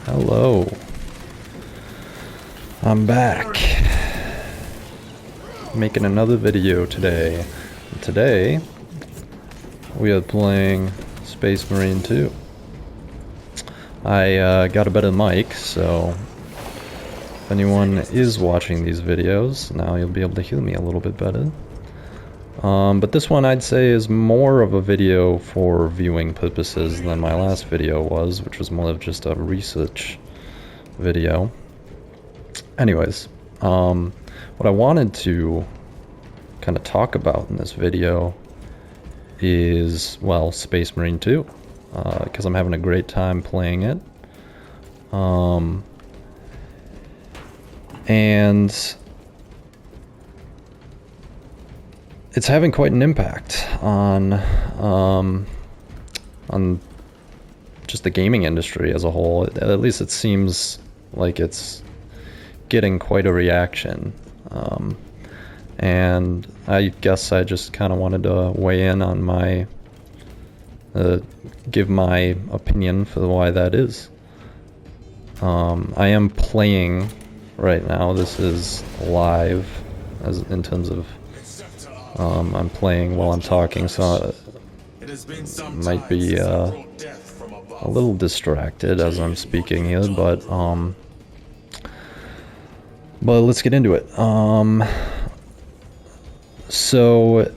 Hello. I'm back. Making another video today. Today, we are playing Space Marine 2. I got a better mic, so if anyone is watching these videos, now you'll be able to hear me a little bit better. But this one I'd say is more of a video for viewing purposes than my last video was, which was more of just a research video. Anyways, what I wanted to kind of talk about in this video is, well, Space Marine 2, because I'm having a great time playing it. And it's having quite an impact on just the gaming industry as a whole. At least it seems like it's getting quite a reaction. And I guess I just kind of wanted to weigh in on my, give my opinion for why that is. I am playing right now. This is live, as in terms of I'm playing while I'm talking, so I might be a little distracted as I'm speaking here, but let's get into it. So,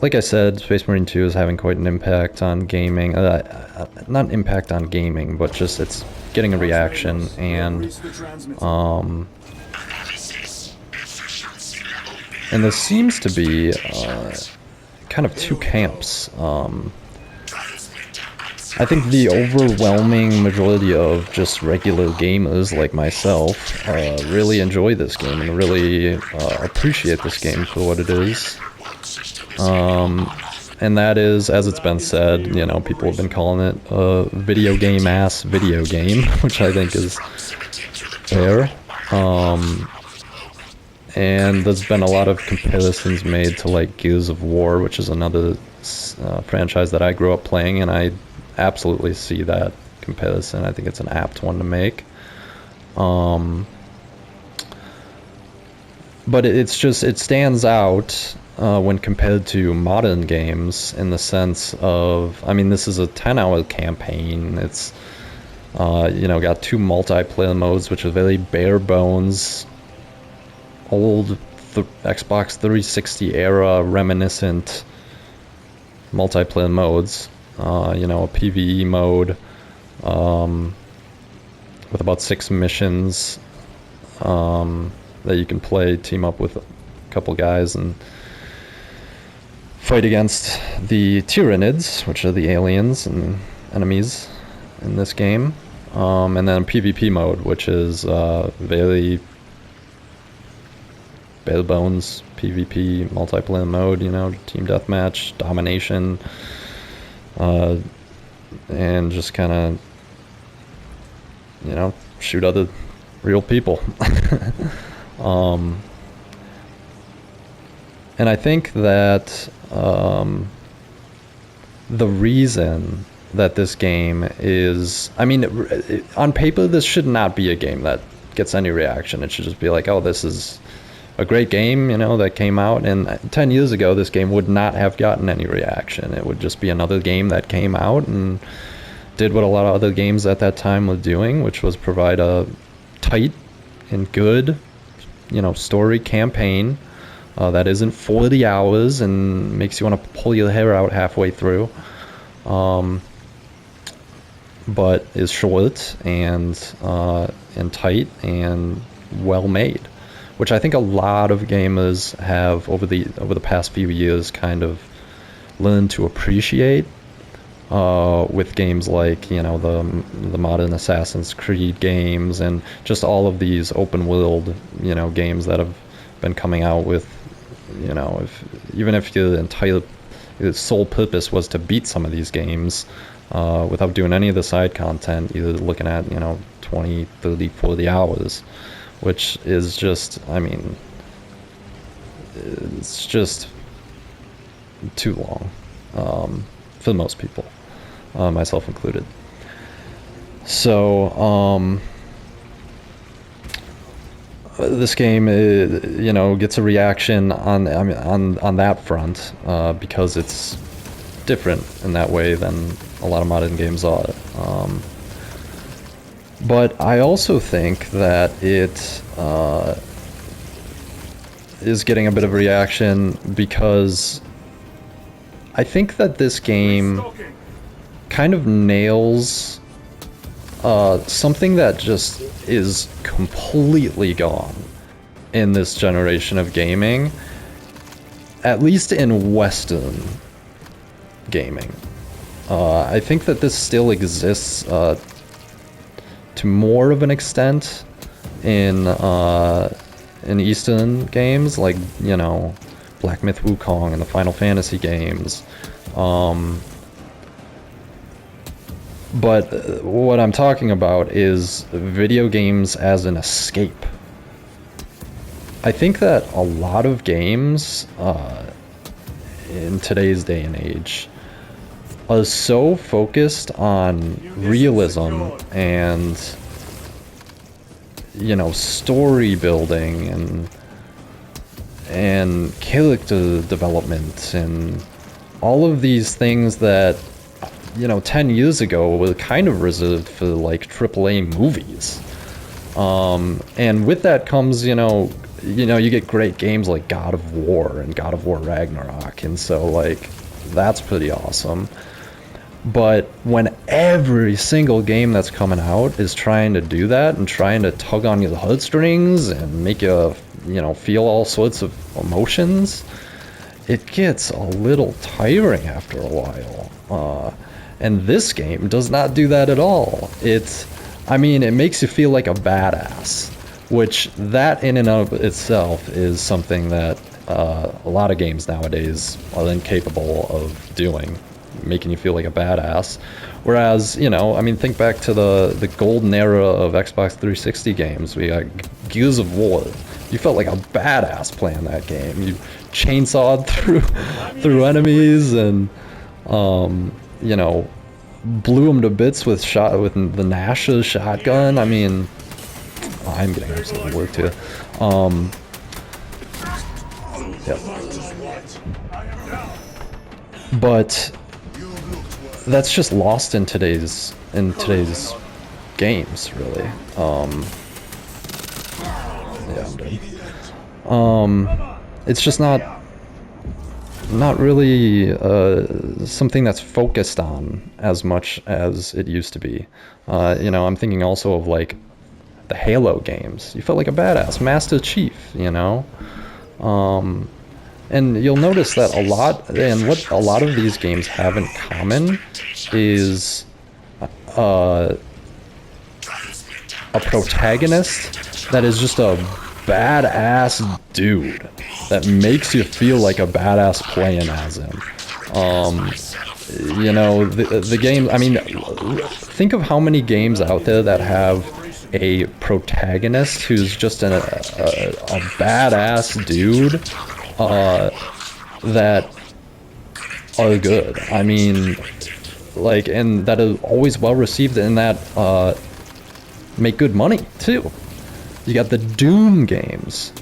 like I said, Space Marine 2 is having quite an impact on gaming. Not impact on gaming, but just it's getting a reaction, and there seems to be kind of two camps. I think the overwhelming majority of just regular gamers like myself really enjoy this game and really appreciate this game for what it is. And that is, as it's been said, you know, people have been calling it a video game-ass video game, which I think is fair. And there's been a lot of comparisons made to, like, Gears of War, which is another franchise that I grew up playing, and I absolutely see that comparison. I think it's an apt one to make. But it's just, it stands out when compared to modern games in the sense of, I mean, this is a 10-hour campaign. It's, you know, got two multiplayer modes, which are very bare bones, old Xbox 360 era reminiscent multiplayer modes. You know, a PvE mode with about 6 missions that you can play, team up with a couple guys and fight against the Tyranids, which are the aliens and enemies in this game. And then PvP mode, which is very bare bones PvP multiplayer mode, you know, team deathmatch, domination, and just kind of, you know, shoot other real people. And I think that the reason that this game is, I mean, on paper, this should not be a game that gets any reaction. It should just be like, oh, this is a great game, you know, that came out, and 10 years ago this game would not have gotten any reaction. It would just be another game that came out and did what a lot of other games at that time were doing, which was provide a tight and good, you know, story campaign that isn't 40 hours and makes you want to pull your hair out halfway through, but is short and tight and well made, which I think a lot of gamers have over the past few years kind of learned to appreciate with games like, you know, the modern Assassin's Creed games and just all of these open world, you know, games that have been coming out with, you know, even if your sole purpose was to beat some of these games without doing any of the side content, you're looking at, you know, 20, 30, 40 hours. Which is just, I mean, it's just too long for most people, myself included. So, this game, you know, gets a reaction on, I mean, on that front, because it's different in that way than a lot of modern games are. But I also think that it is getting a bit of a reaction because I think that this game kind of nails something that just is completely gone in this generation of gaming, at least in Western gaming. I think that this still exists to more of an extent in Eastern games, like, you know, Black Myth Wukong and the Final Fantasy games. But what I'm talking about is video games as an escape. I think that a lot of games in today's day and age are so focused on realism and, you know, story building and character development and all of these things that, you know, 10 years ago were kind of reserved for like AAA movies. And with that comes, you know, you get great games like God of War and God of War Ragnarok, and so like that's pretty awesome. But when every single game that's coming out is trying to do that and trying to tug on your heartstrings and make you, you know, feel all sorts of emotions, it gets a little tiring after a while. And this game does not do that at all. I mean, it makes you feel like a badass, which that in and of itself is something that a lot of games nowadays are incapable of doing, making you feel like a badass. Whereas, you know, I mean, think back to the golden era of Xbox 360 games. We got Gears of War. You felt like a badass playing that game. You chainsawed through enemies and, you know, blew them to bits with the Nash's shotgun. I mean, I'm getting absolutely worked here. Yep. But that's just lost in today's games, really. Yeah, I'm dead. It's just not really something that's focused on as much as it used to be. You know, I'm thinking also of like the Halo games. You felt like a badass, Master Chief, you know? And you'll notice that what a lot of these games have in common is a protagonist that is just a badass dude that makes you feel like a badass playing as him. You know, the game, I mean, think of how many games out there that have a protagonist who's just a badass dude that are good. I mean, like, and that are always well received and that make good money too. You got the Doom games.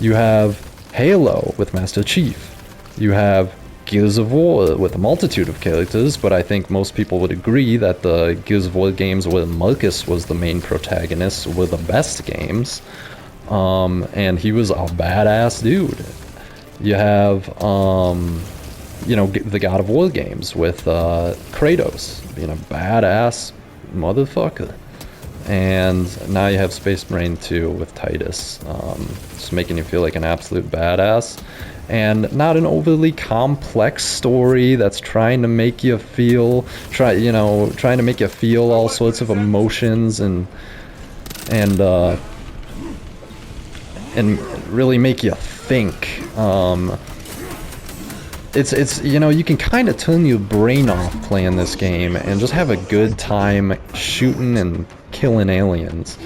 You have Halo with Master Chief. You have Gears of War with a multitude of characters, but I think most people would agree that the Gears of War games where Marcus was the main protagonist were the best games. And he was a badass dude. You have, you know, the God of War games with Kratos being a badass motherfucker. And now you have Space Marine 2 with Titus, just making you feel like an absolute badass. And not an overly complex story that's trying to make you feel, trying to make you feel all sorts of emotions and really make you think. It's you know, you can kind of turn your brain off playing this game and just have a good time shooting and killing aliens.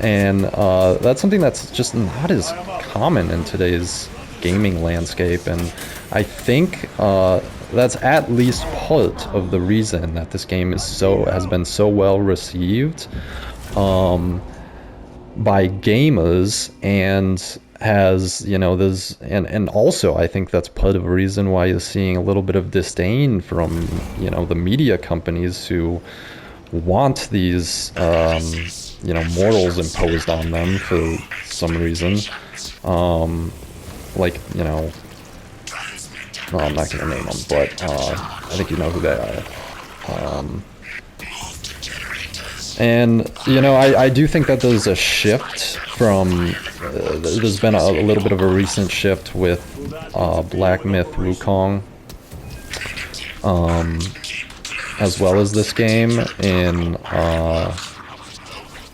And that's something that's just not as common in today's gaming landscape. And I think that's at least part of the reason that this game has been so well received by gamers, and has, you know, there's and also I think that's part of the reason why you're seeing a little bit of disdain from, you know, the media companies who want these you know, morals imposed on them for some reason. Like, you know, well, I'm not gonna name them, but I think you know who they are. And, you know, I do think that there's a shift from, there's been a little bit of a recent shift with Black Myth Wukong, as well as this game, in,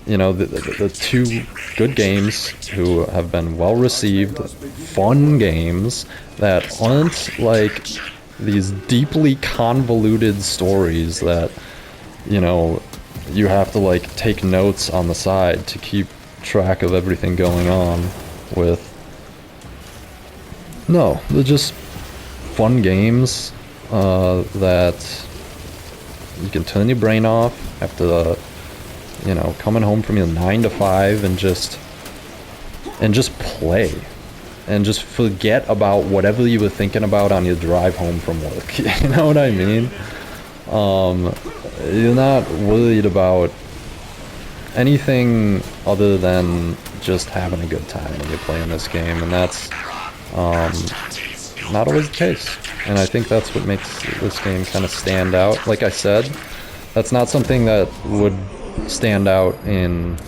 you know, the two good games who have been well received, fun games that aren't like these deeply convoluted stories that, you know, you have to like take notes on the side to keep track of everything going on with. No, they're just fun games that you can turn your brain off after, you know, coming home from your 9 to 5 and just play and just forget about whatever you were thinking about on your drive home from work. You know what I mean? You're not worried about anything other than just having a good time when you're playing this game, and that's not always the case. And I think that's what makes this game kind of stand out. Like I said, that's not something that would stand out in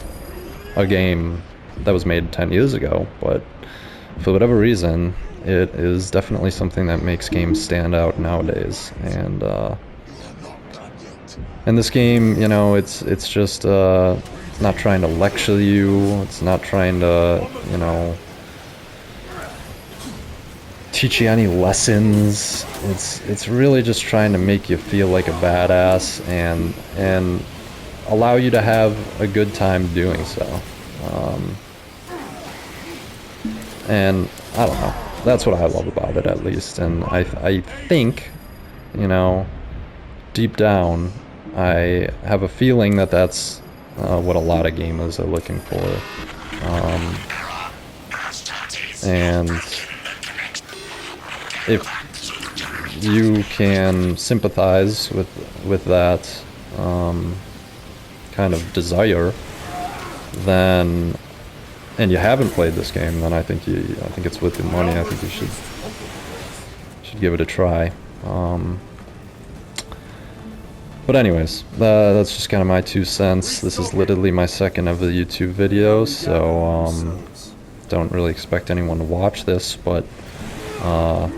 a game that was made 10 years ago, but for whatever reason, it is definitely something that makes games stand out nowadays. And this game, you know, it's just it's not trying to lecture you, it's not trying to, you know, teach you any lessons. It's really just trying to make you feel like a badass and allow you to have a good time doing so. And I don't know, that's what I love about it, at least. And I think, you know, deep down, I have a feeling that that's what a lot of gamers are looking for. And if you can sympathize with that kind of desire, then, and you haven't played this game, then I think it's worth the money. I think you should give it a try. But anyways, that's just kind of my 2 cents. This is literally my second ever YouTube video, so don't really expect anyone to watch this, but I'll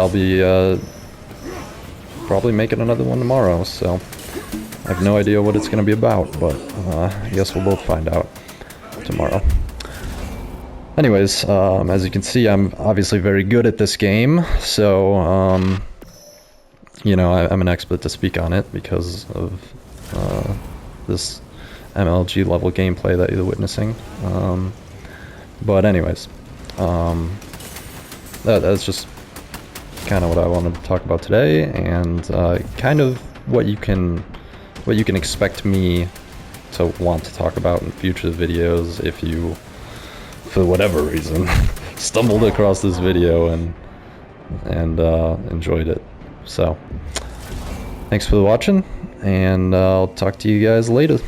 be probably making another one tomorrow, so I have no idea what it's going to be about, but I guess we'll both find out tomorrow. Anyways, as you can see, I'm obviously very good at this game, so you know, I'm an expert to speak on it because of this MLG level gameplay that you're witnessing. But anyways, that's just kind of what I wanted to talk about today, and kind of what you can expect me to want to talk about in future videos if you, for whatever reason, stumbled across this video and enjoyed it. So, thanks for watching, and I'll talk to you guys later.